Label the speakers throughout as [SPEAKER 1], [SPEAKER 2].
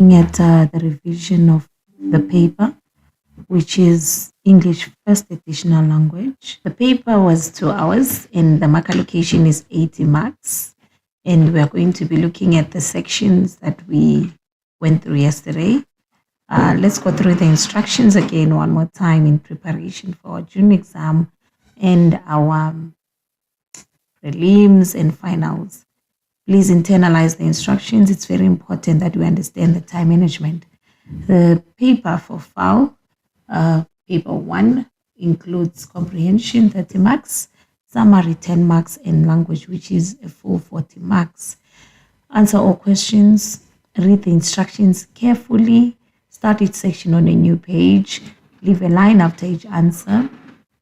[SPEAKER 1] Looking at the revision of the paper, which is English First Additional Language. The paper was 2 hours and the mark allocation is 80 marks. And we are going to be looking at the sections that we went through yesterday. Let's go through the instructions again one more time in preparation for our June exam and our prelims and finals. Please internalize the instructions. It's very important that we understand the time management. The paper for FAO, paper 1, includes comprehension, 30 marks, summary, 10 marks, and language, which is a full 40 marks. Answer all questions, read the instructions carefully, start each section on a new page, leave a line after each answer,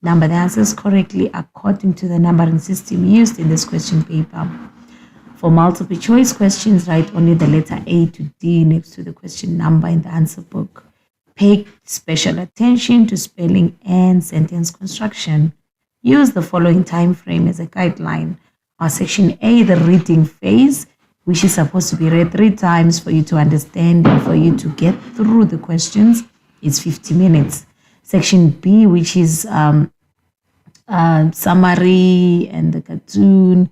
[SPEAKER 1] number the answers correctly according to the numbering system used in this question paper. For multiple choice questions, write only the letter A to D next to the question number in the answer book. Pay special attention to spelling and sentence construction. Use the following time frame as a guideline. Our section A, the reading phase, which is supposed to be read 3 times for you to understand and for you to get through the questions, is 50 minutes. Section B, which is summary and the cartoon,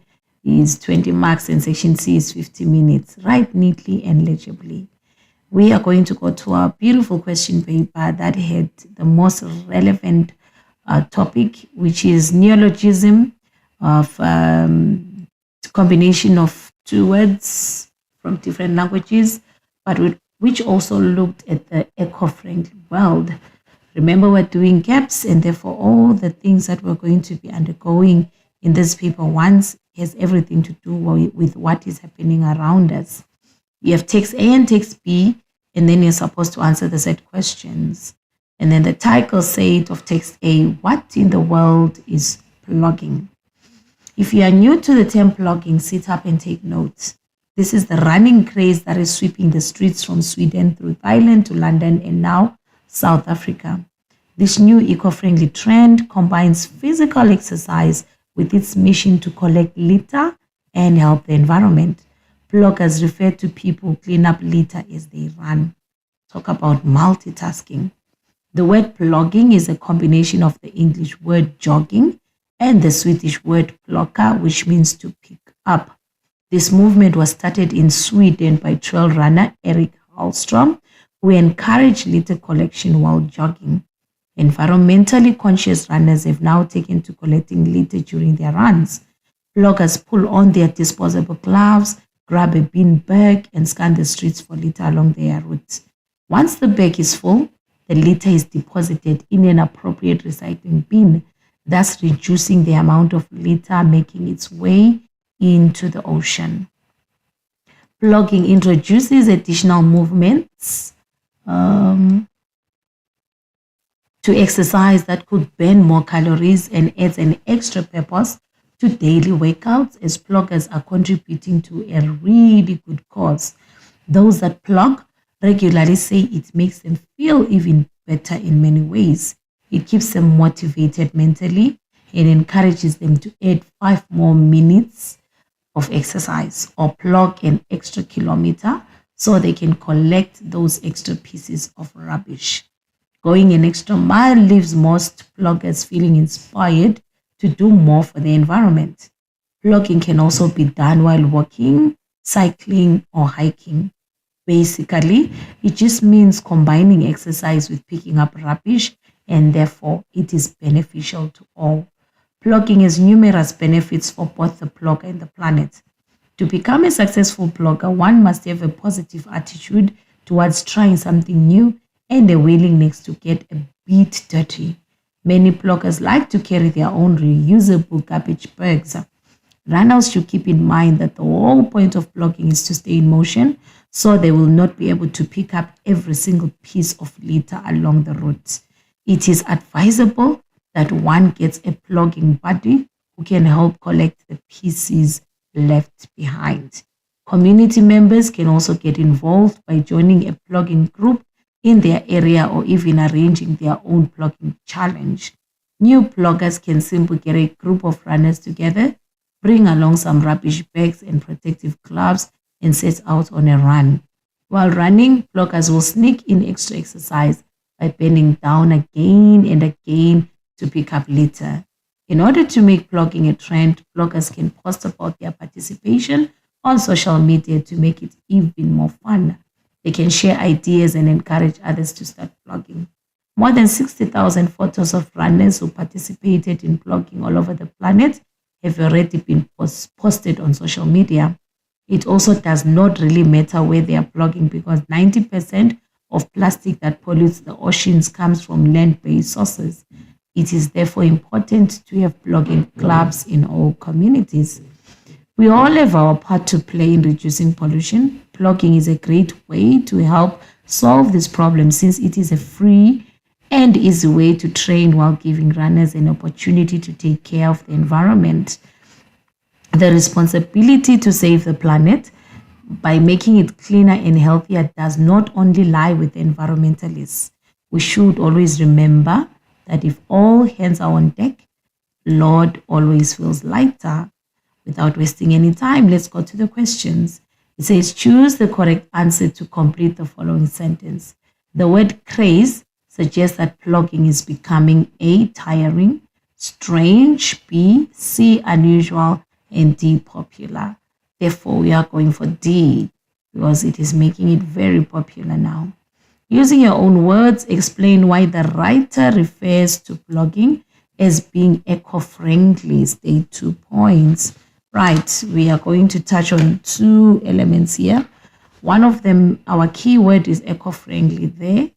[SPEAKER 1] is 20 marks, and section C is 50 minutes. Write neatly and legibly. We are going to go to our beautiful question paper that had the most relevant topic, which is neologism of combination of 2 words from different languages, but which also looked at the eco-friendly world. Remember, we're doing gaps, and therefore all the things that we're going to be undergoing in this paper once has everything to do with what is happening around us. You have text A and text B, and then you're supposed to answer the set questions. And then the title said of text A, what in the world is plugging? If you are new to the term plugging, sit up and take notes. This is the running craze that is sweeping the streets from Sweden through Thailand to London and now South Africa. This new eco-friendly trend combines physical exercise with its mission to collect litter and help the environment. Bloggers refer to people who clean up litter as they run. Talk about multitasking. The word plugging is a combination of the English word jogging and the Swedish word plocka, which means to pick up. This movement was started in Sweden by trail runner Eric Hallstrom, who encouraged litter collection while jogging. Environmentally conscious runners have now taken to collecting litter during their runs. Bloggers pull on their disposable gloves, grab a bin bag, and scan the streets for litter along their routes. Once the bag is full, the litter is deposited in an appropriate recycling bin, thus reducing the amount of litter making its way into the ocean. Plugging introduces additional movements to exercise that could burn more calories and adds an extra purpose to daily workouts, as pluggers are contributing to a really good cause. Those that plug regularly say it makes them feel even better in many ways. It keeps them motivated mentally and encourages them to add 5 more minutes of exercise or plug an extra kilometer so they can collect those extra pieces of rubbish. Going an extra mile leaves most pluggers feeling inspired to do more for the environment. Plugging can also be done while walking, cycling, or hiking. Basically, it just means combining exercise with picking up rubbish, and therefore it is beneficial to all. Plugging has numerous benefits for both the plugger and the planet. To become a successful plugger, one must have a positive attitude towards trying something new and a willingness to get a bit dirty. Many pluggers like to carry their own reusable garbage bags. Runners should keep in mind that the whole point of plugging is to stay in motion, so they will not be able to pick up every single piece of litter along the route. It is advisable that one gets a plugging buddy who can help collect the pieces left behind. Community members can also get involved by joining a plugging group in their area or even arranging their own plugging challenge. New pluggers can simply get a group of runners together, bring along some rubbish bags and protective gloves, and set out on a run. While running, bloggers will sneak in extra exercise by bending down again and again to pick up litter. In order to make blogging a trend, bloggers can post about their participation on social media to make it even more fun. They can share ideas and encourage others to start blogging. More than 60,000 photos of runners who participated in blogging all over the planet have already been posted on social media. It also does not really matter where they are blogging because 90% of plastic that pollutes the oceans comes from land-based sources. It is therefore important to have blogging clubs in all communities. We all have our part to play in reducing pollution. Blogging is a great way to help solve this problem since it is a free and easy way to train while giving runners an opportunity to take care of the environment. The responsibility to save the planet by making it cleaner and healthier does not only lie with the environmentalists. We should always remember that if all hands are on deck, Lord always feels lighter. Without wasting any time, let's go to the questions. It says, choose the correct answer to complete the following sentence. The word craze suggests that blogging is becoming A, tiring, strange, B, C, unusual, and D, popular. Therefore, we are going for D because it is making it very popular now. Using your own words, explain why the writer refers to blogging as being eco-friendly. State 2 points. Right, we are going to touch on two elements here. One of them, our keyword is eco-friendly there.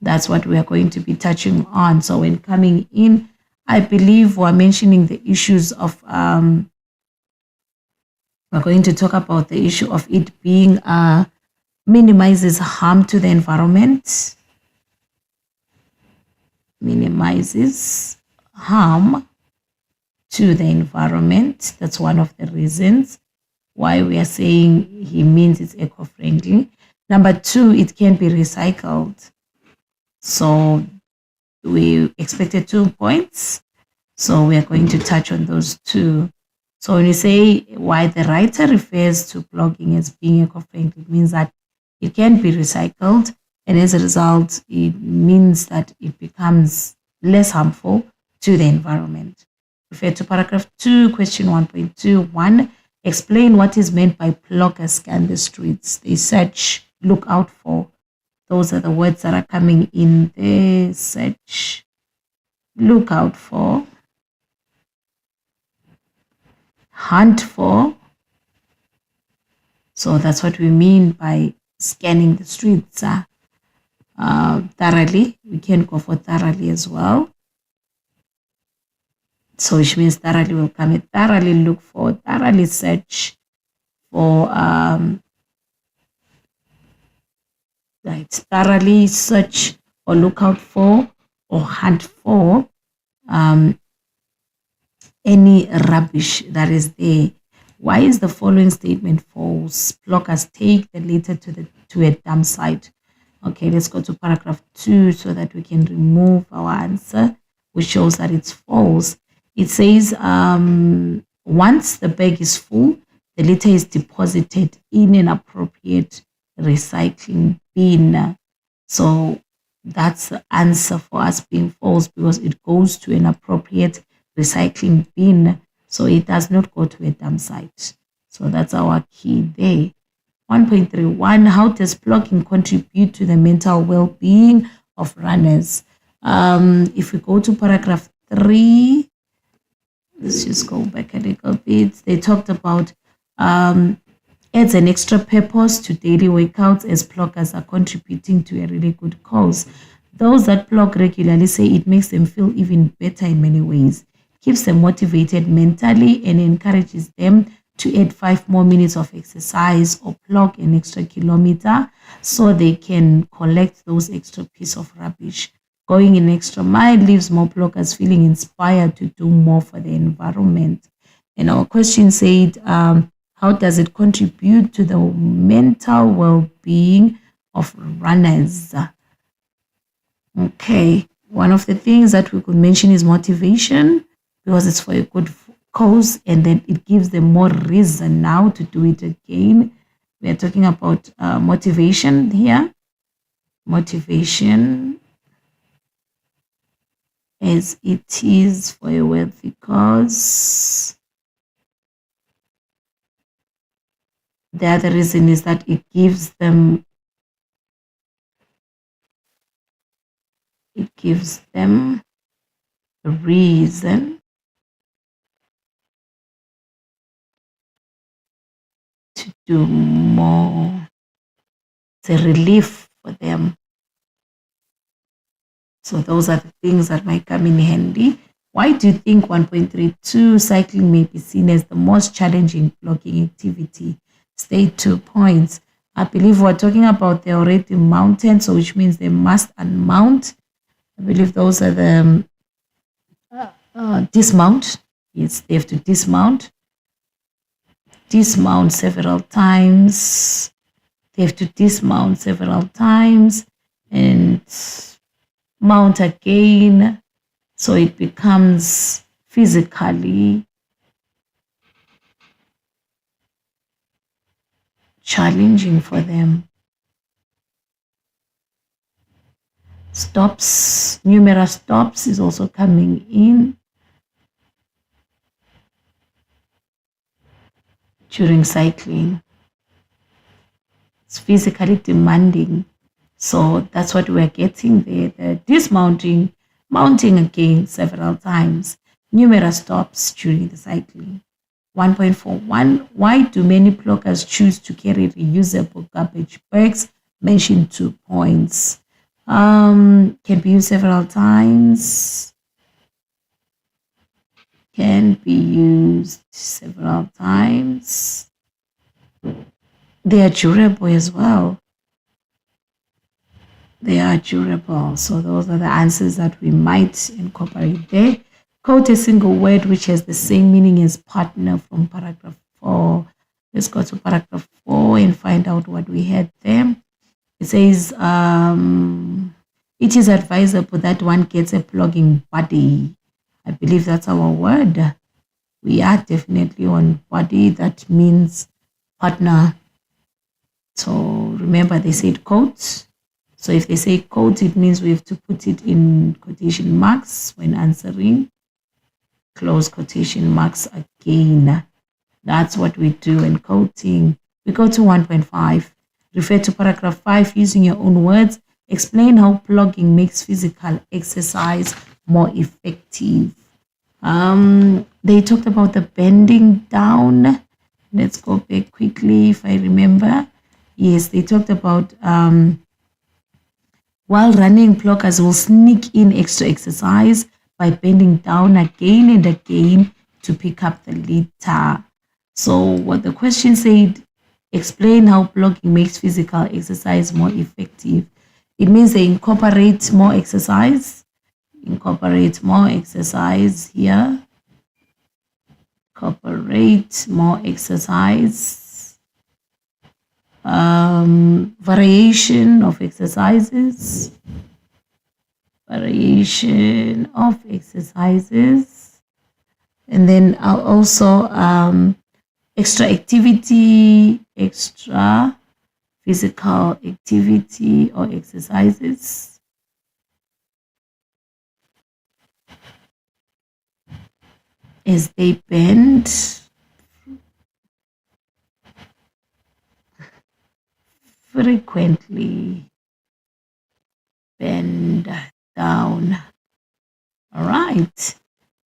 [SPEAKER 1] That's what we are going to be touching on. So when coming in, I believe we're mentioning the issues of, we're going to talk about the issue of it being, minimizes harm to the environment. Minimizes harm to the environment. That's one of the reasons why we are saying he means it's eco-friendly. Number two, it can be recycled. So we expected 2 points. So we are going to touch on those two. So when you say why the writer refers to blogging as being eco-friendly, it means that it can be recycled. And as a result, it means that it becomes less harmful to the environment. Refer to paragraph 2, question 1.21. Explain what is meant by bloggers scan the streets. They search, look out for. Those are the words that are coming in the search, look out for, hunt for. So that's what we mean by scanning the streets. Thoroughly, we can go for thoroughly as well. So which means thoroughly will come in. Thoroughly look for, thoroughly search for, right, thoroughly search or look out for or hunt for any rubbish that is there. Why is the following statement false? Bloggers take the litter to a dump site. Okay, let's go to paragraph 2 so that we can remove our answer, which shows that it's false. It says, once the bag is full, the litter is deposited in an appropriate recycling bin. So that's the answer for us being false because it goes to an appropriate recycling bin. So it does not go to a dump site. So that's our key there. 1.31, how does blogging contribute to the mental well-being of runners? If we go to paragraph 3, let's just go back a little bit. They talked about adds an extra purpose to daily workouts as bloggers are contributing to a really good cause. Those that blog regularly say it makes them feel even better in many ways, keeps them motivated mentally, and encourages them to add 5 more minutes of exercise or blog an extra kilometer so they can collect those extra piece of rubbish. Going an extra mile leaves more bloggers feeling inspired to do more for the environment. And our question said, how does it contribute to the mental well-being of runners? Okay, one of the things that we could mention is motivation, because it's for a good cause, and then it gives them more reason now to do it again. We are talking about motivation here. Motivation as it is for a wealthy cause. The other reason is that it gives them a reason to do more. It's a relief for them. So those are the things that might come in handy. Why do you think 1.32 cycling may be seen as the most challenging blogging activity? State 2 points. I believe we're talking about the already mounted, so which means they must unmount. I believe those are the dismount. Yes, they have to dismount several times. They have to dismount several times and mount again. So it becomes physically challenging for them. Stops, numerous stops is also coming in during cycling. It's physically demanding. So that's what we're getting there. The dismounting, mounting again several times, numerous stops during the cycling. 1.41, why do many bloggers choose to carry reusable garbage bags? Mention 2 points. Can be used several times. Can be used several times. They are durable as well. They are durable. So those are the answers that we might incorporate there. Quote a single word which has the same meaning as partner from paragraph 4. Let's go to paragraph 4 and find out what we had there. It says, it is advisable that one gets a blogging buddy. I believe that's our word. We are definitely on buddy. That means partner. So remember they said quotes. So if they say quote, it means we have to put it in quotation marks when answering. Close quotation marks again. That's what we do in quoting. We go to 1.5. Refer to paragraph 5 using your own words. Explain how blogging makes physical exercise more effective. They talked about the bending down. Let's go back quickly if I remember. Yes, they talked about while running, bloggers will sneak in extra exercise by bending down again and again to pick up the litter. So what the question said, explain how blogging makes physical exercise more effective. It means they incorporate more exercise. Incorporate more exercise here. Incorporate more exercise. Variation of exercises. Variation of exercises. And then also extra activity, extra physical activity or exercises. As they bend frequently, bend down. All right,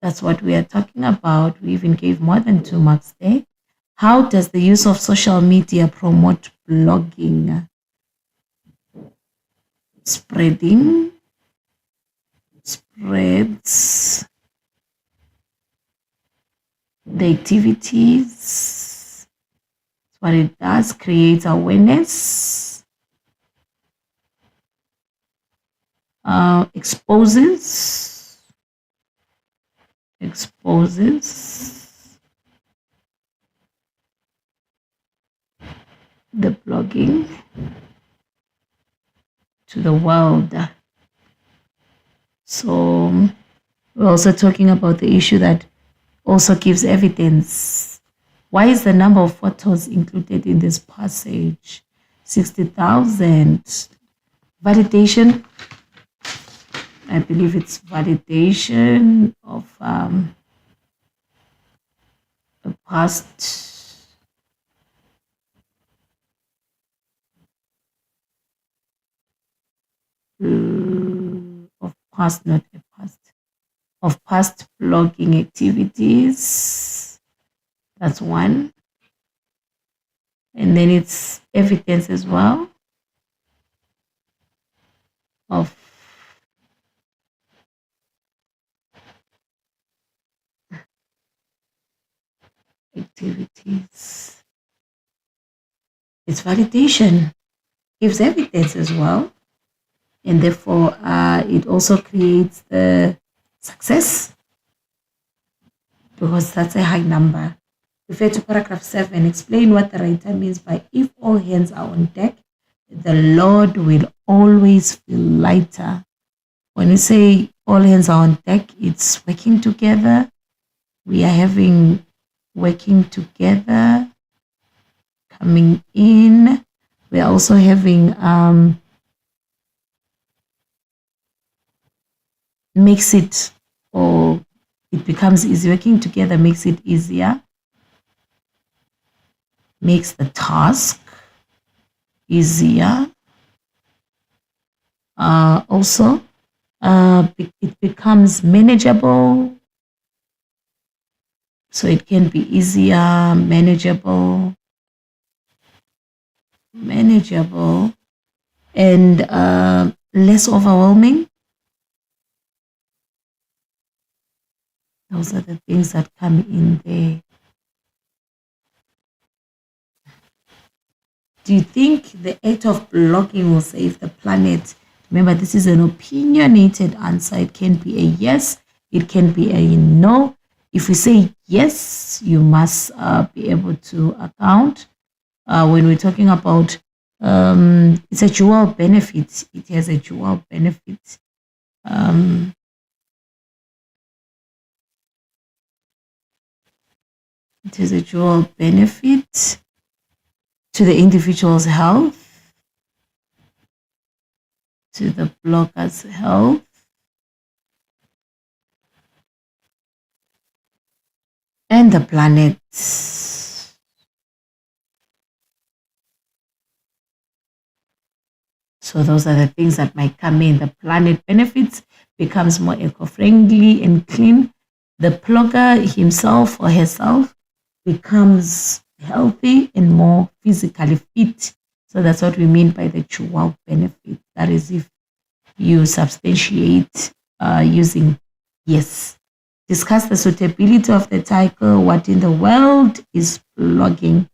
[SPEAKER 1] that's what we are talking about. We even gave more than 2 marks there. How does the use of social media promote blogging? Spreads the activities. What it does, creates awareness, exposes the blogging to the world. So we're also talking about the issue that also gives evidence Why is the number of photos included in this passage? 60,000. Validation. I believe it's validation of a past not a past, of past blogging activities. That's one. And then it's evidence as well of activities. It's validation, gives evidence as well. And therefore, it also creates the success because that's a high number. Refer to paragraph 7. Explain what the writer means by if all hands are on deck, the load will always feel lighter. When we say all hands are on deck, it's working together. We are having working together, coming in. We are also having makes it, or it becomes easy. Working together makes it easier, makes the task easier. Also, it becomes manageable. So it can be easier, manageable, and less overwhelming. Those are the things that come in there. Do you think the act of blogging will save the planet? Remember, this is an opinionated answer. It can be a yes, it can be a no. If we say yes, you must be able to account. When we're talking about it's a dual benefit, it has a dual benefit. It has a dual benefit to the individual's health, to the blogger's health, and the planet. So those are the things that might come in. The planet benefits, becomes more eco-friendly and clean. The blogger himself or herself becomes healthy and more physically fit. So that's what we mean by the dual benefit. That is if you substantiate using yes. Discuss the suitability of the title. What in the world is blogging?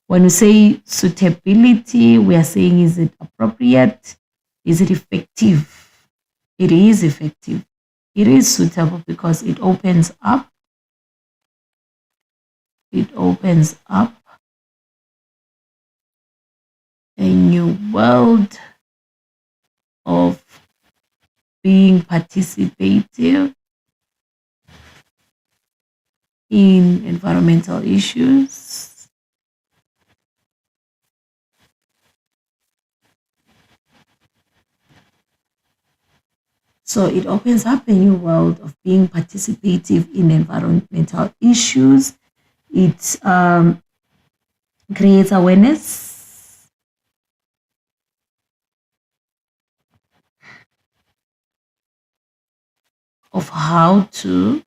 [SPEAKER 1] When we say suitability, we are saying, is it appropriate? Is it effective? It is effective. It is suitable because it opens up. It opens up a new world of being participative in environmental issues. So it opens up a new world of being participative in environmental issues. It creates awareness. Of how to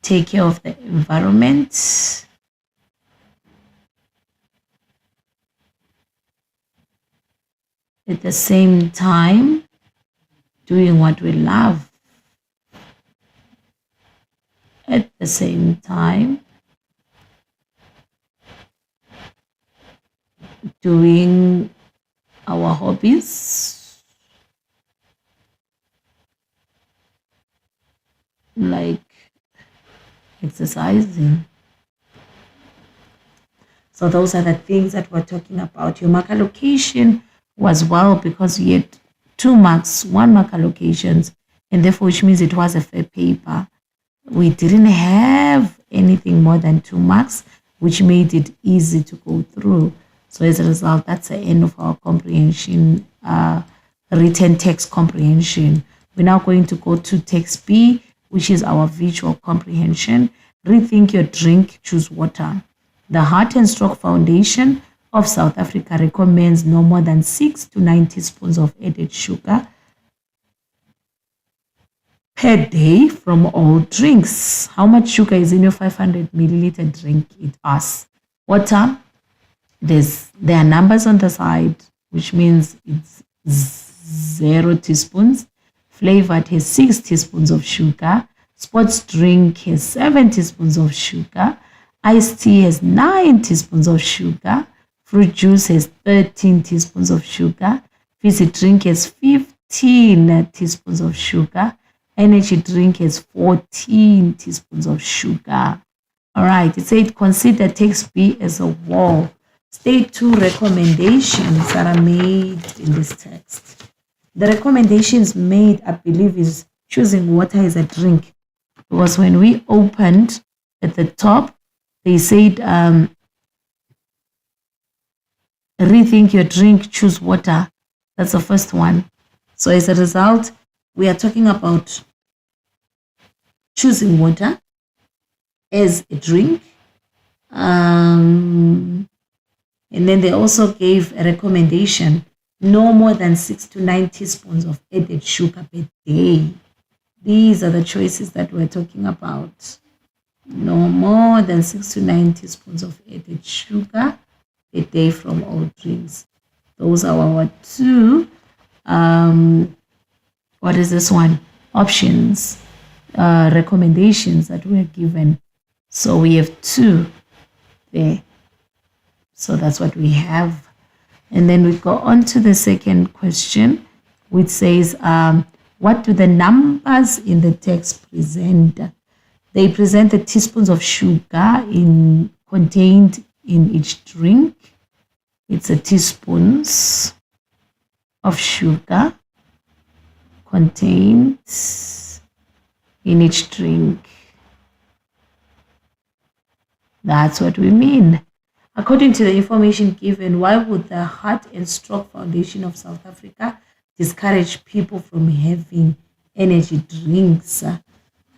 [SPEAKER 1] take care of the environment. At the same time, doing what we love. At the same time, doing our hobbies, like exercising. So those are the things that we're talking about. Your mark allocation was well because you had 2 marks, 1 mark allocations, and therefore which means it was a fair paper. We didn't have anything more than 2 marks, which made it easy to go through. So as a result, that's the end of our comprehension, written text comprehension. We're now going to go to text B, which is our visual comprehension. Rethink your drink, choose water. The Heart and Stroke Foundation of South Africa recommends no more than 6 to 9 teaspoons of added sugar per day from all drinks. How much sugar is in your 500 milliliter drink? It asks. Water, there are numbers on the side, which means it's 0 teaspoons. Flavored has 6 teaspoons of sugar. Sports drink has 7 teaspoons of sugar. Iced tea has 9 teaspoons of sugar. Fruit juice has 13 teaspoons of sugar. Fizzy drink has 15 teaspoons of sugar. Energy drink has 14 teaspoons of sugar. All right, it said consider text B as a wall. State 2 recommendations that are made in this text. The recommendations made, I believe, is choosing water as a drink. Because when we opened at the top, they said, rethink your drink, choose water. That's the first one. So as a result, we are talking about choosing water as a drink. And then they also gave a recommendation, no more than 6 to 9 teaspoons of added sugar per day. These are the choices that we're talking about. No more than 6 to 9 teaspoons of added sugar a day from all drinks. Those are our 2. What is this one? Options, recommendations that were given. So we have 2 there. So that's what we have. And then we go on to the second question, which says, what do the numbers in the text present? They present the teaspoons of sugar contained in each drink. It's a teaspoons of sugar contained in each drink. That's what we mean. According to the information given, why would the Heart and Stroke Foundation of South Africa discourage people from having energy drinks?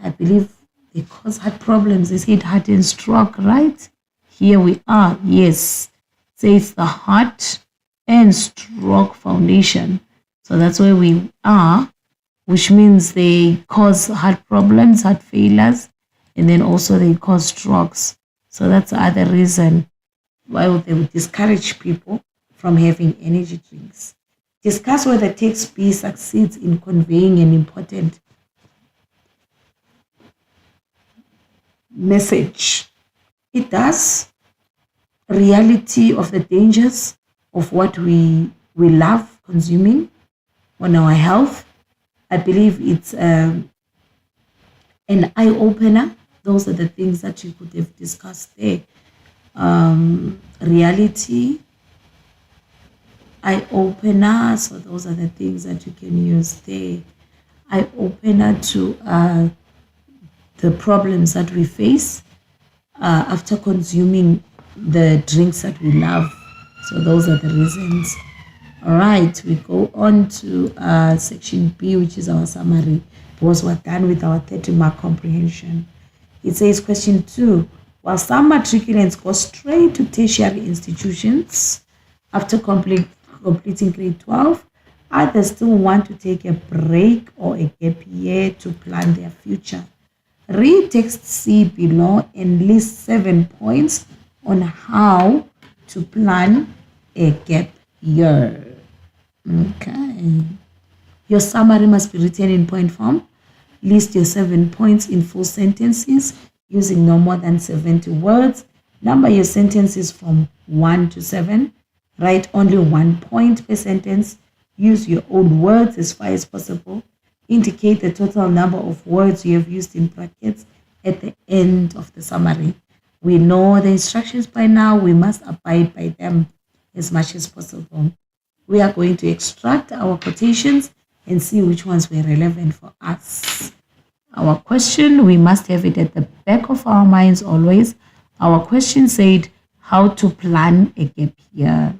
[SPEAKER 1] I believe they cause heart problems. They said heart and stroke, right? Here we are. Yes. It says the Heart and Stroke Foundation. So that's where we are, which means they cause heart problems, heart failures, and then also they cause strokes. So that's the other reason why they would discourage people from having energy drinks. Discuss whether text B succeeds in conveying an important message. It does. Reality of the dangers of what we love consuming on our health. I believe it's an eye-opener. Those are the things that you could have discussed there. Reality, eye-opener. So those are the things that you can use there. Eye-opener to the problems that we face after consuming the drinks that we love. So those are the reasons. All right, we go on to section B, which is our summary, because we're done with our 30-mark comprehension. It says question 2, while some matriculants go straight to tertiary institutions after completing grade 12, others still want to take a break or a gap year to plan their future. Read text C below and list 7 points on how to plan a gap year. Okay. Your summary must be written in point form. List your 7 points in full sentences using no more than 70 words. Number your sentences from 1 to 7. Write only 1 point per sentence. Use your own words as far as possible. Indicate the total number of words you have used in brackets at the end of the summary. We know the instructions by now. We must abide by them as much as possible. We are going to extract our quotations and see which ones were relevant for us. Our question, we must have it at the back of our minds always. Our question said how to plan a gap year.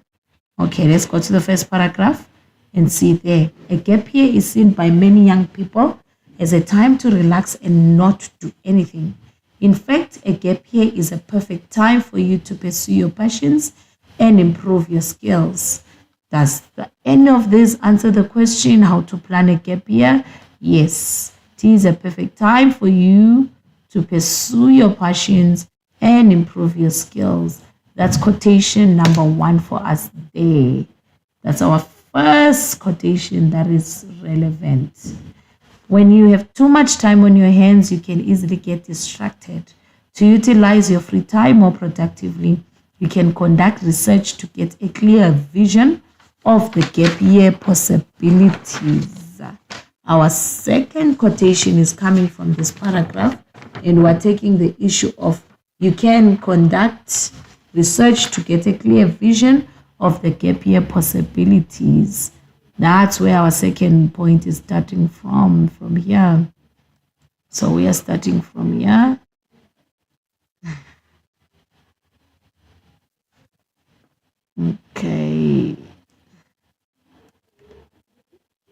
[SPEAKER 1] Okay, let's go to the first paragraph and see there. A gap year is seen by many young people as a time to relax and not do anything. In fact, a gap year is a perfect time for you to pursue your passions and improve your skills. Does any of this answer the question how to plan a gap year? Yes, it is a perfect time for you to pursue your passions and improve your skills. That's quotation number 1 for us there. That's our first quotation that is relevant. When you have too much time on your hands, you can easily get distracted. To utilize your free time more productively, you can conduct research to get a clear vision of the gap year possibilities. Our second quotation is coming from this paragraph, and we're taking the issue of you can conduct research to get a clear vision of the gap year possibilities. That's where our second point is starting from here. So we are starting from here. Okay.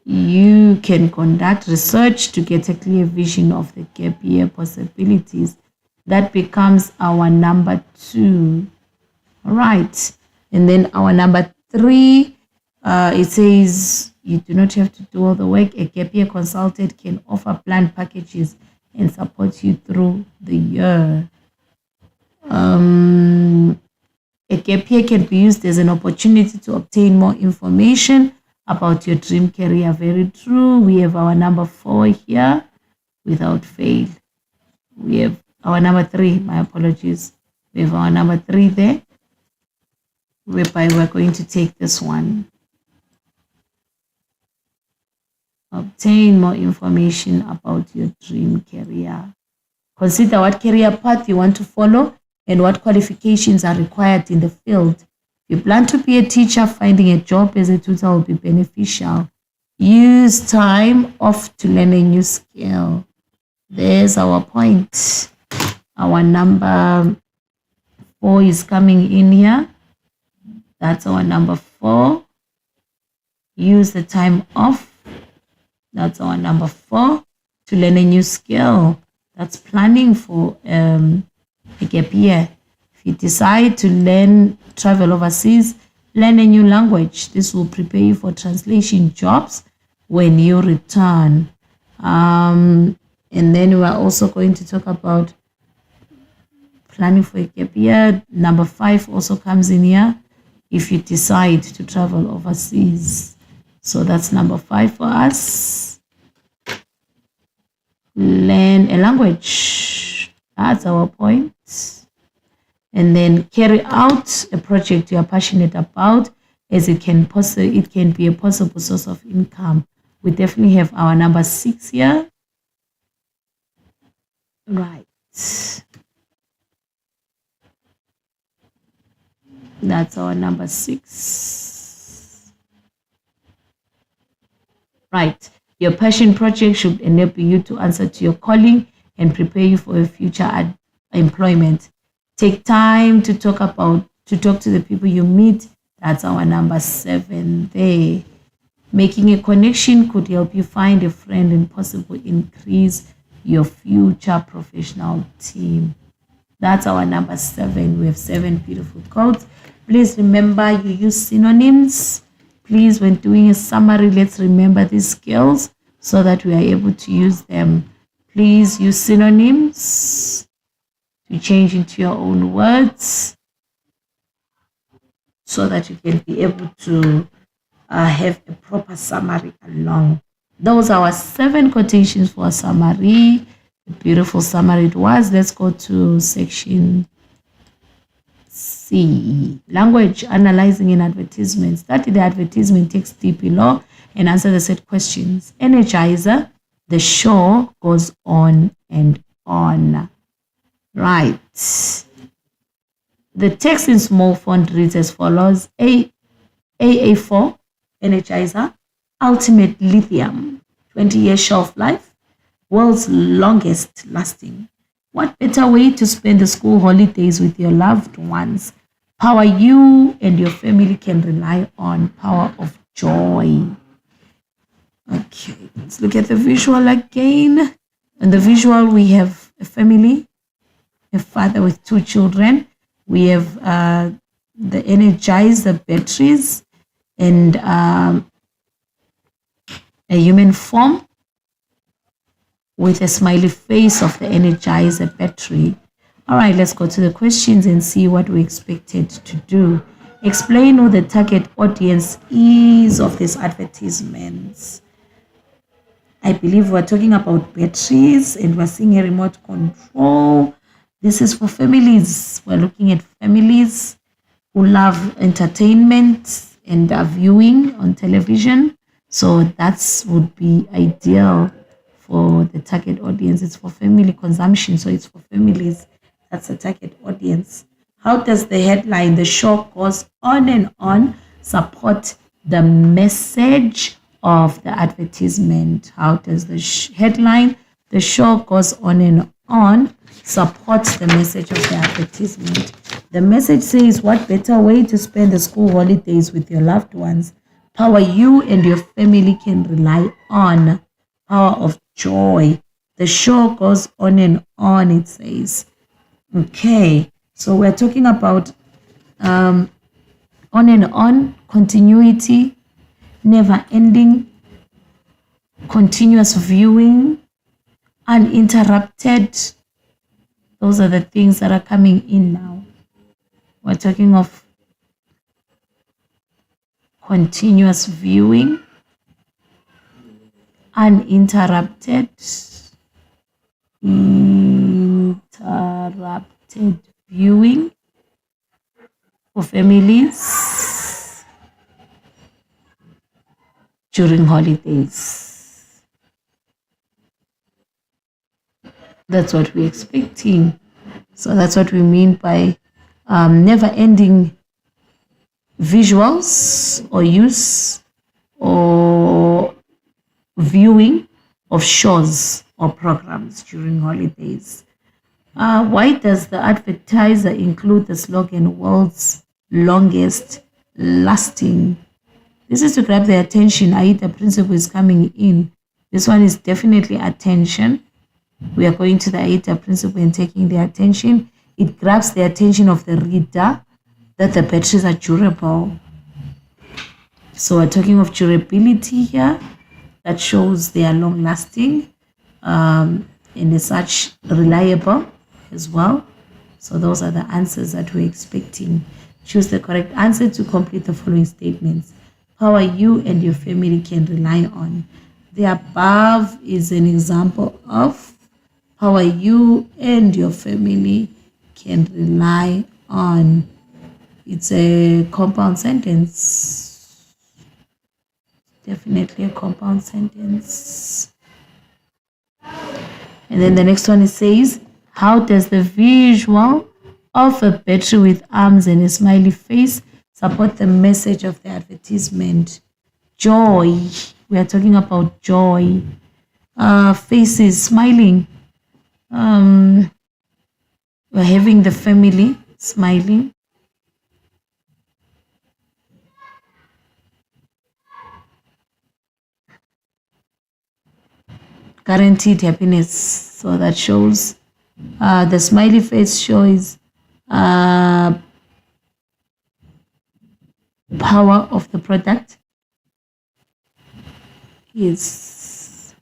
[SPEAKER 1] You can conduct research to get a clear vision of the gap year possibilities. That becomes our number 2. All right. And then our number 3, it says you do not have to do all the work. A gap year consultant can offer planned packages and support you through the year. A gap year can be used as an opportunity to obtain more information about your dream career. Very true. We have our number 4 here, without fail. We have our number 3, my apologies. We have our number 3 there, whereby we're going to take this one. Obtain more information about your dream career. Consider what career path you want to follow and what qualifications are required in the field. If you plan to be a teacher, finding a job as a tutor will be beneficial. Use time off to learn a new skill. There's our point. Our number 4 is coming in here. That's our number 4. Use the time off. That's our number 4. To learn a new skill. That's planning for a gap year. If you decide to travel overseas, learn a new language. This will prepare you for translation jobs when you return. And then we are also going to talk about planning for a gap year. Number 5 also comes in here. If you decide to travel overseas. So that's number 5 for us. Learn a language. That's our point. And then carry out a project you are passionate about, as it can be a possible source of income. We definitely have our number 6 here. Right. That's our number 6. Right. Your passion project should enable you to answer to your calling and prepare you for a future employment. Take time to talk to the people you meet. That's our number 7 there. Making a connection could help you find a friend and possibly increase your future professional team. That's our number 7. We have 7 beautiful quotes. Please remember you use synonyms. Please, when doing a summary, let's remember these skills so that we are able to use them. Please use synonyms to change into your own words so that you can be able to have a proper summary along. Those are our 7 quotations for a summary. A beautiful summary it was. Let's go to section C. Language analyzing an advertisement. Study the advertisement text deep below and answer the set questions. Energizer. The show goes on and on. Right. The text in small font reads as follows. AA4, Energizer, Ultimate Lithium, 20-year shelf life, world's longest lasting. What better way to spend the school holidays with your loved ones? Power you and your family can rely on. Power of joy. Okay, let's look at the visual again. In the visual, we have a family, a father with 2 children. We have the Energizer batteries and a human form with a smiley face of the Energizer battery. All right, let's go to the questions and see what we expected to do. Explain who the target audience is of these advertisements. I believe we're talking about batteries and we're seeing a remote control. This is for families. We're looking at families who love entertainment and viewing on television. So that would be ideal for the target audience. It's for family consumption, so it's for families. That's the target audience. How does the headline, the show goes on and on, support the message of the advertisement? How does the headline, the show goes on and on, supports the message of the advertisement? The message says, what better way to spend the school holidays with your loved ones? Power you and your family can rely on. Power of joy. The show goes on and on, it says. Okay, so we're talking about on and on, continuity, never ending, continuous viewing, uninterrupted. Those are the things that are coming in now. We're talking of continuous viewing, uninterrupted, interrupted viewing for families during holidays. That's what we're expecting. So that's what we mean by never-ending visuals or use or viewing of shows or programs during holidays. Why does the advertiser include the slogan "World's Longest Lasting"? This is to grab their attention. The principle is coming in. This one is definitely attention. We are going to the AIDA principle and taking their attention. It grabs the attention of the reader that the batteries are durable. So we're talking of durability here. That shows they are long lasting and is such reliable as well. So those are the answers that we're expecting. Choose the correct answer to complete the following statements. Power you and your family can rely on. The above is an example of power you and your family can rely on. It's a compound sentence. Definitely a compound sentence. And then the next one, it says, how does the visual of a battery with arms and a smiley face support the message of the advertisement? Joy. We are talking about joy. Faces smiling. We're having the family smiling. Guaranteed happiness. So that shows the smiley face shows power of the product. Yes.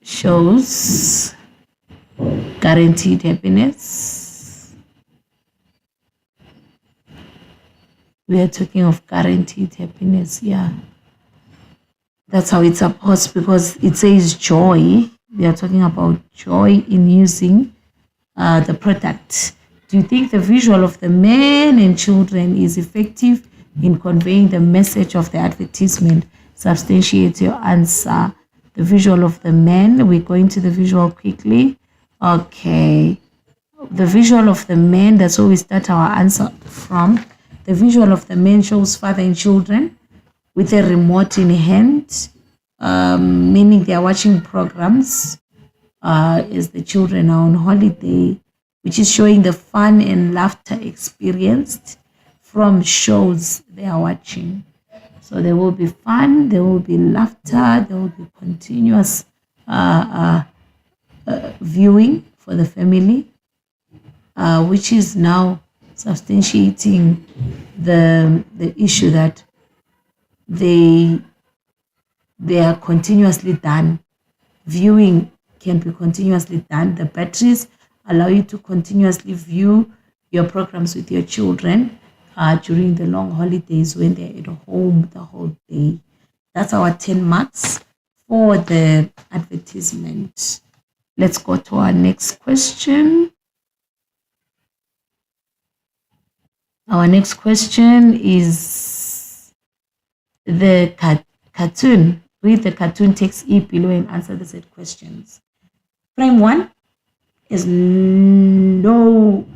[SPEAKER 1] Shows guaranteed happiness. We are talking of guaranteed happiness, yeah. That's how it's supposed, because it says joy. We are talking about joy in using the product. Do you think the visual of the men and children is effective in conveying the message of the advertisement? Substantiate your answer. The visual of the men. We're going to the visual quickly. Okay. The visual of the men, that's where we start our answer from. The visual of the men shows father and children with a remote in hand, meaning they are watching programs as the children are on holiday, which is showing the fun and laughter experienced from shows they are watching. So there will be fun, there will be laughter, there will be continuous viewing for the family, which is now substantiating the issue that they are continuously done. Viewing can be continuously done. The batteries allow you to continuously view your programs with your children during the long holidays when they're at home the whole day. That's our 10 marks for the advertisement. Let's go to our next question. Our next question is the cartoon. Read the cartoon text E below and answer the set questions. Frame 1 is no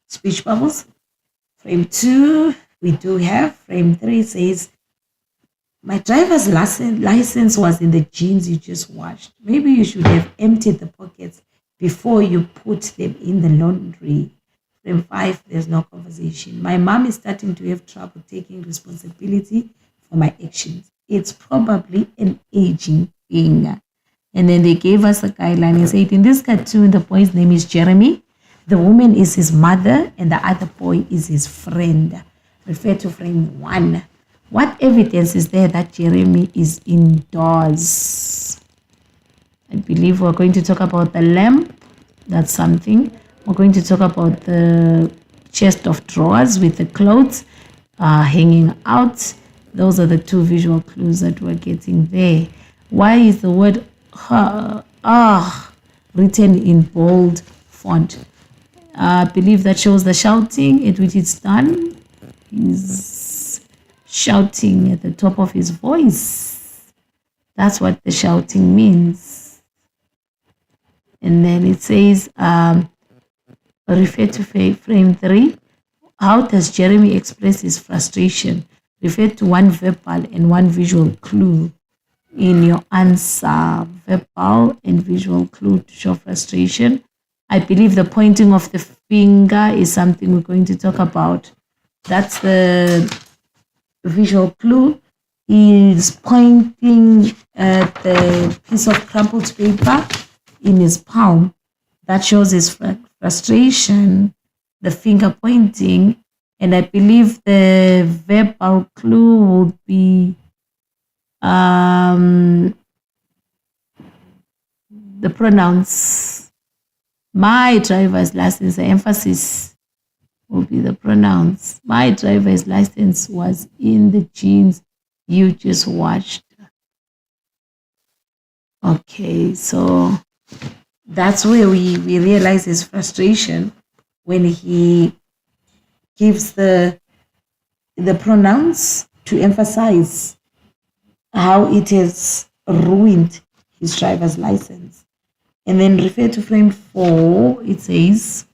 [SPEAKER 1] speech bubbles. Frame 2, we do have. Frame 3 says, my driver's license was in the jeans you just washed. Maybe you should have emptied the pockets before you put them in the laundry. Frame 5, there's no conversation. My mom is starting to have trouble taking responsibility for my actions. It's probably an aging thing. And then they gave us a guideline and said, in this cartoon, the boy's name is Jeremy. The woman is his mother and the other boy is his friend. Refer to frame 1. What evidence is there that Jeremy is indoors? I believe we're going to talk about the lamp. That's something. We're going to talk about the chest of drawers with the clothes hanging out. Those are the two visual clues that we're getting there. Why is the word written in bold font? I believe that shows the shouting at which it's done. He's shouting at the top of his voice. That's what the shouting means. And then it says, refer to frame 3. How does Jeremy express his frustration? Refer to one verbal and one visual clue in your answer. Verbal and visual clue to show frustration. I believe the pointing of the finger is something we're going to talk about. That's the visual clue. He's pointing at the piece of crumpled paper in his palm. That shows his frustration, the finger pointing. And I believe the verbal clue would be the pronouns. My driver's license, the emphasis will be the pronouns. My driver's license was in the jeans you just washed. Okay, so that's where we realize his frustration when he gives the pronouns to emphasize how it has ruined his driver's license. And then refer to frame 4, it says,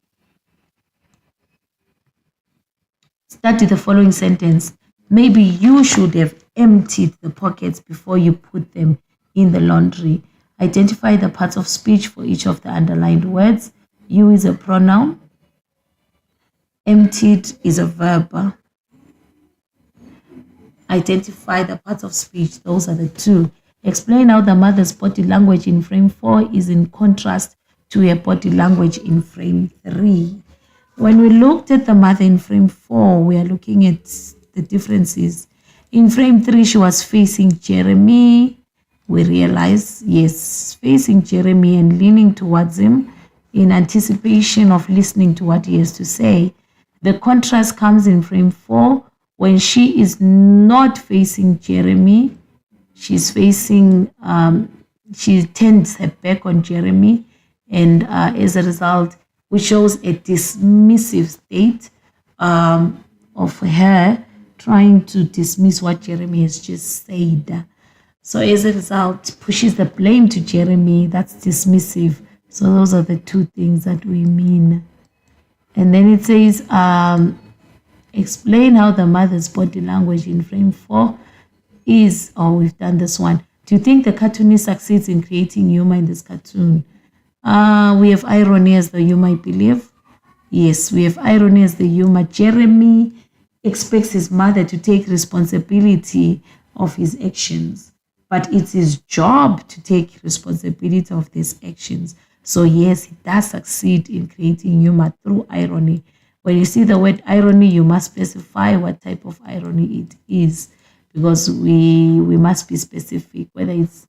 [SPEAKER 1] study the following sentence. Maybe you should have emptied the pockets before you put them in the laundry. Identify the parts of speech for each of the underlined words. You is a pronoun. Emptied is a verb. Identify the parts of speech. Those are the two. Explain how the mother's body language in frame 4 is in contrast to her body language in frame 3. When we looked at the mother in frame 4, we are looking at the differences. In frame 3, she was facing Jeremy. We realize, yes, facing Jeremy and leaning towards him in anticipation of listening to what he has to say. The contrast comes in frame 4 when she is not facing Jeremy. She's facing, she turns her back on Jeremy, and as a result, which shows a dismissive state of her trying to dismiss what Jeremy has just said. So as a result, pushes the blame to Jeremy. That's dismissive. So those are the two things that we mean. And then it says, explain how the mother's body language in frame 4 is, oh, we've done this one. Do you think the cartoonist succeeds in creating humor in this cartoon? We have irony as the humor, I believe. Yes, we have irony as the humor. Jeremy expects his mother to take responsibility of his actions, but it's his job to take responsibility of these actions. So yes, he does succeed in creating humor through irony. When you see the word irony, you must specify what type of irony it is, because we must be specific, whether it's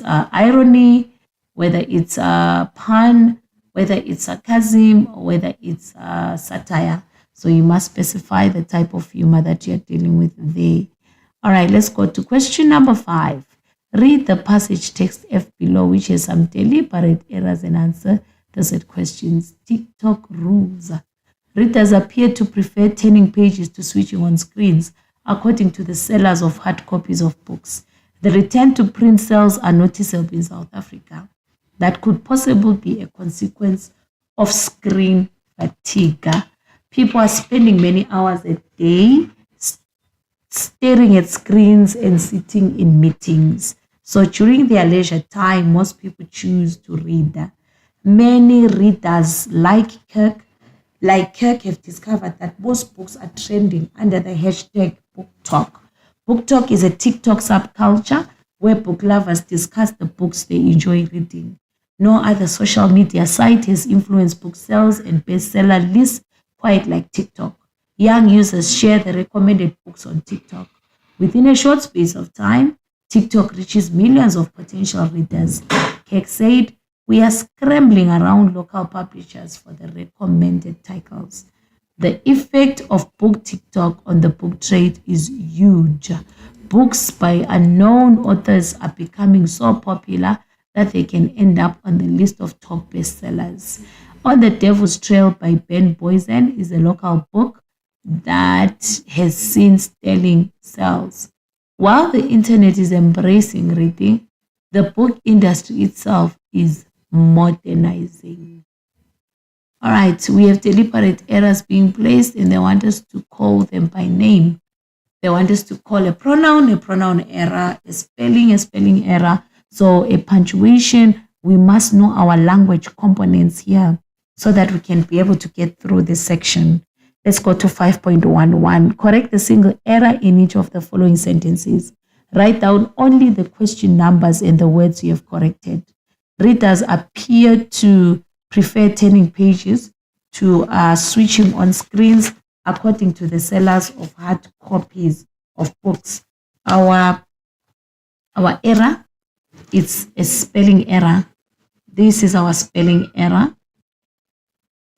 [SPEAKER 1] irony, whether it's a pun, whether it's sarcasm, or whether it's satire. So you must specify the type of humor that you're dealing with there. All right, let's go to question number 5. Read the passage text F below, which has some deliberate errors, and answer the set questions. TikTok rules. Readers appear to prefer turning pages to switching on screens, according to the sellers of hard copies of books. The return to print sales are noticeable in South Africa. That could possibly be a consequence of screen fatigue. People are spending many hours a day staring at screens and sitting in meetings. So during their leisure time, most people choose to read. Many readers like Kirk have discovered that most books are trending under the hashtag BookTok. BookTok is a TikTok subculture where book lovers discuss the books they enjoy reading. No other social media site has influenced book sales and bestseller lists quite like TikTok. Young users share the recommended books on TikTok. Within a short space of time, TikTok reaches millions of potential readers. Kirk said, "We are scrambling around local publishers for the recommended titles." The effect of book TikTok on the book trade is huge. Books by unknown authors are becoming so popular that they can end up on the list of top bestsellers. On the Devil's Trail by Ben Boysen is a local book that has seen sterling sales. While the internet is embracing reading, the book industry itself is modernizing. All right, we have deliberate errors being placed, and they want us to call them by name. They want us to call a pronoun error, a spelling error. So a punctuation, we must know our language components here so that we can be able to get through this section. Let's go to 5.11. Correct the single error in each of the following sentences. Write down only the question numbers and the words you have corrected. Readers appear to prefer turning pages to switching on screens, according to the sellers of hard copies of books. Our error, it's a spelling error. This is our spelling error.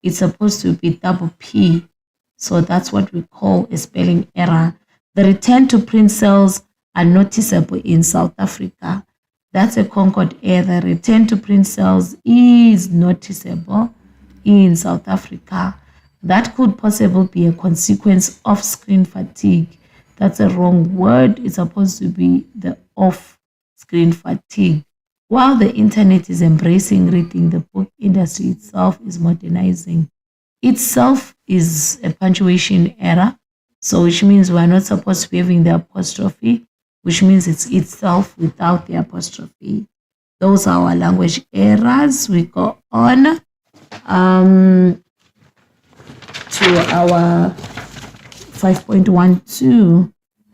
[SPEAKER 1] It's supposed to be double P. So that's what we call a spelling error. The return to print sales are noticeable in South Africa. That's a Concord error. The return to print sales is noticeable in South Africa. That could possibly be a consequence of screen fatigue. That's a wrong word. It's supposed to be the off screen fatigue. While the internet is embracing reading, the book industry itself is modernizing. Itself is a punctuation error, so which means we're not supposed to be having the apostrophe, which means it's itself without the apostrophe. Those are our language errors. We go on to our 5.12.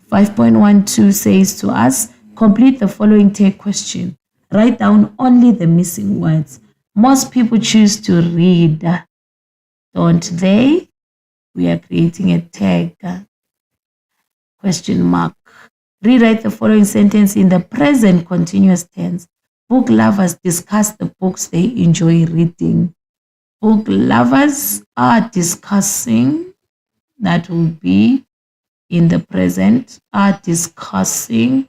[SPEAKER 1] 5.12 says to us, complete the following tag question. Write down only the missing words. Most people choose to read, don't they? We are creating a tag. Question mark. Rewrite the following sentence in the present continuous tense. Book lovers discuss the books they enjoy reading. Book lovers are discussing, that will be in the present, are discussing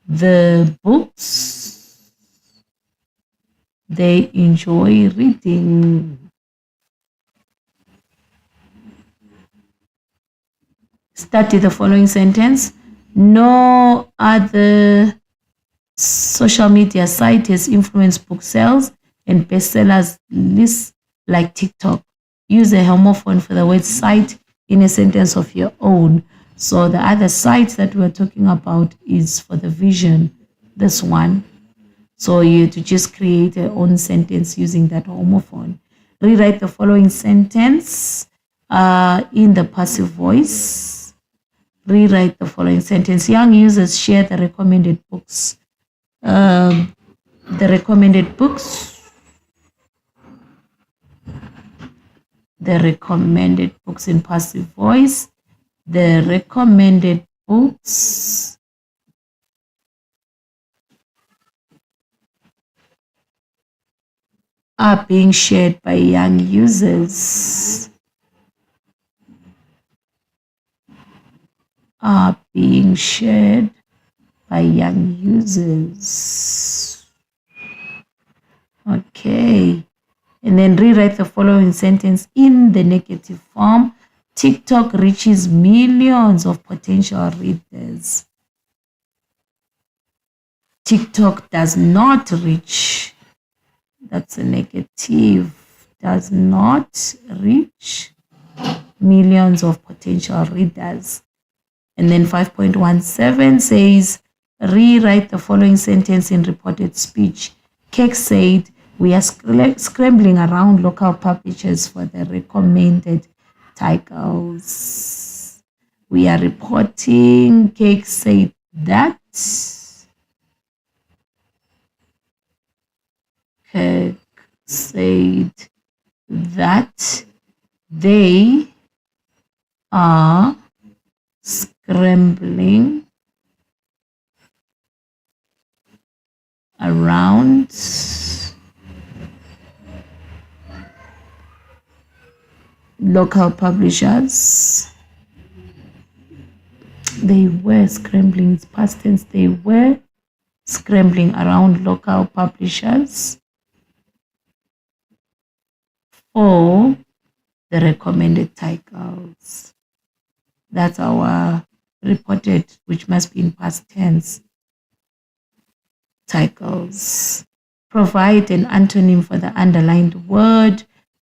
[SPEAKER 1] the books they enjoy reading. Study the following sentence. No other social media site has influenced book sales and bestsellers lists like TikTok. Use a homophone for the word site in a sentence of your own. So the other site that we're talking about is for the vision, this one. So you to just create your own sentence using that homophone. Rewrite the following sentence in the passive voice. Rewrite the following sentence. Young users share the recommended books. The recommended books. The recommended books in passive voice. The recommended books are being shared by young users. Are being shared by young users. Okay. And then rewrite the following sentence in the negative form. TikTok reaches millions of potential readers. TikTok does not reach. That's a negative. Does not reach millions of potential readers. And then 5.17 says, rewrite the following sentence in reported speech. Keck said, we are scrambling around local publishers for the recommended titles. We are reporting, Keck said that. Keck said that they are scrambling around local publishers. They were scrambling, it's past tense, they were scrambling around local publishers for the recommended titles. That's our reported, which must be in past tense. Titles. Provide an antonym for the underlined word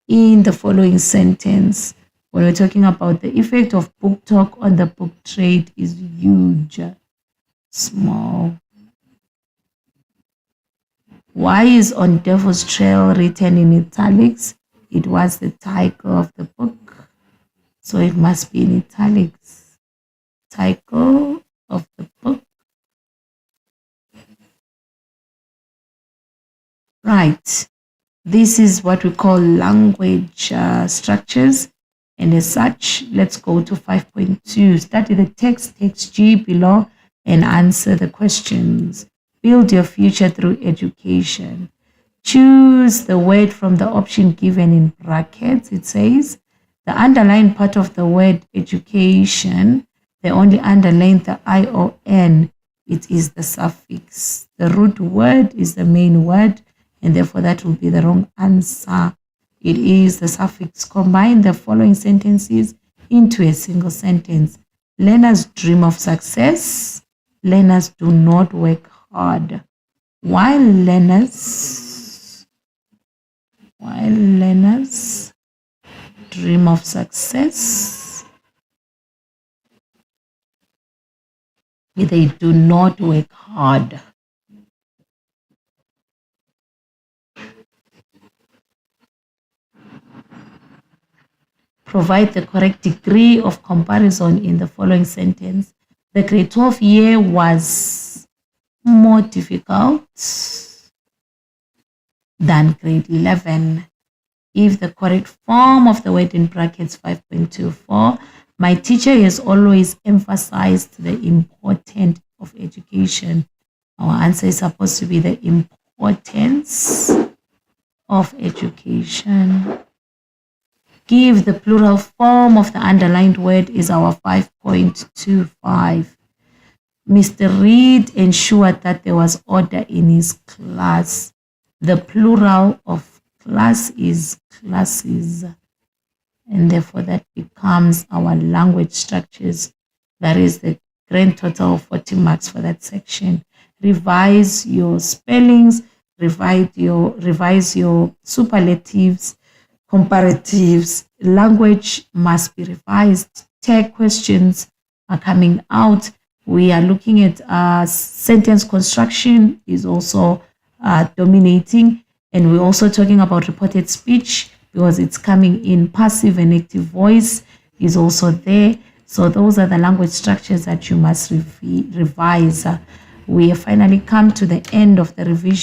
[SPEAKER 1] in the following sentence. When we're talking about the effect of book talk on the book trade is huge. Small. Why is On Devil's Trail written in italics? It was the title of the book, so it must be in italics. Title of the book. Right. This is what we call language structures. And as such, let's go to 5.2. Study the text G below and answer the questions. Build your future through education. Choose the word from the option given in brackets. It says the underlined part of the word education, they only underline the I-O-N. It is the suffix. The root word is the main word, and therefore that will be the wrong answer. It is the suffix. Combine the following sentences into a single sentence. Learners dream of success. Learners do not work hard. While learners dream of success, they do not work hard. Provide the correct degree of comparison in the following sentence. The grade 12 year was more difficult than grade 11. If the correct form of the word in brackets 5.24, my teacher has always emphasized the importance of education. Our answer is supposed to be the importance of education. Give the plural form of the underlined word is our 5.25. Mr. Reed ensured that there was order in his class. The plural of class is classes, and therefore that becomes our language structures. That is the grand total of 40 marks for that section. Revise your spellings, revise your superlatives, comparatives. Language must be revised. Tag questions are coming out. We are looking at sentence construction is also dominating, and we're also talking about reported speech because it's coming in. Passive and active voice is also there. So those are the language structures that you must revise. We have finally come to the end of the revision.